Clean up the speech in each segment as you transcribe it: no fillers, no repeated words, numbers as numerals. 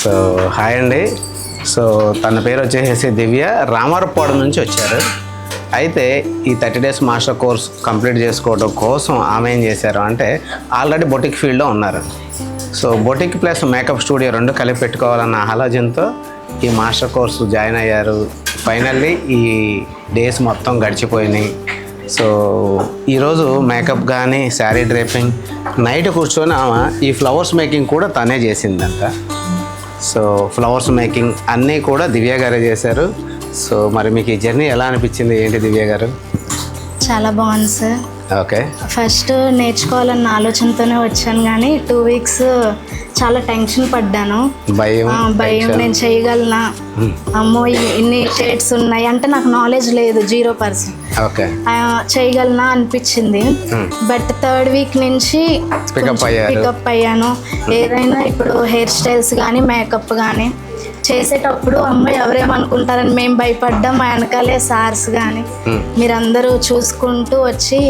So hi అండి. So తన పేరు వచ్చేసి దివ్య, రామారపాడు నుంచి వచ్చారు. అయితే ఈ 30 days మాస్టర్ కోర్స్ కంప్లీట్ చేసుకోవడం కోసం ఆమె ఏం చేశారు అంటే ఆల్రెడీ బొటిక్ ఫీల్డ్లో ఉన్నారు. So boutique plus makeup studio రెండు కలిపి పెట్టుకోవాలన్న ఆలోచనతో ఈ మాస్టర్ కోర్సు జాయిన్ అయ్యారు. ఫైనల్లీ ఈ డేస్ మొత్తం గడిచిపోయినాయి. సో ఈరోజు మేకప్ కానీ శారీ డ్రేపింగ్ నైట్ కూర్చొని ఆమె ఈ ఫ్లవర్స్ మేకింగ్ కూడా తనే చేసిందంట. సో ఫ్లవర్స్ మేకింగ్ అన్నీ కూడా దివ్య గారే చేశారు. సో మరి మీకు ఈ జర్నీ ఎలా అనిపించింది ఏంటి దివ్య గారు? చాలా బాగుంది సార్. ఓకే, ఫస్ట్ నేర్చుకోవాలన్న ఆలోచనతోనే వచ్చాను, కానీ 2 weeks చాలా టెన్షన్ పడ్డాను. భయం నేను చేయగలనా, అమ్మో ఇన్ని షేడ్స్ ఉన్నాయి అంటే నాకు నాలెడ్జ్ లేదు, 0%. ఓకే, చేయగలనా అనిపించింది. బట్ 3rd week నుంచి పికప్ అయ్యాను. ఏదైనా ఇప్పుడు హెయిర్ స్టైల్స్ కానీ మేకప్ కానీ చేసేటప్పుడు అమ్మాయి ఎవరేమనుకుంటారని మేము భయపడ్డాం. మా వెనకాలే సార్స్ కానీ మీరందరూ చూసుకుంటూ వచ్చి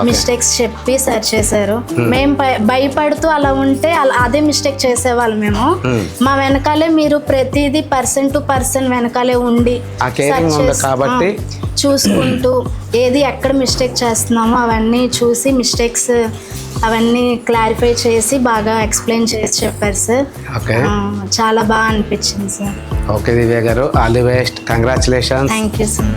మిస్టేక్స్ చెప్పి సరి చేశారు. మేము భయపడుతూ అలా ఉంటే అదే మిస్టేక్ చేసేవాళ్ళు మేము. మా వెనకాలే మీరు ప్రతిదీ పర్సన్ టు పర్సన్ వెనకాలే ఉండి కాబట్టి చూసుకుంటూ ఏది ఎక్కడ మిస్టేక్ చేస్తున్నామో అవన్నీ చూసి మిస్టేక్స్ అవన్నీ క్లారిఫై చేసి బాగా ఎక్స్ప్లెయిన్ చేసి చెప్పారు సార్. చాలా బాగా అనిపించింది సార్. ఓకే దివ్య గారు, all the best, congratulations. Thank you sir.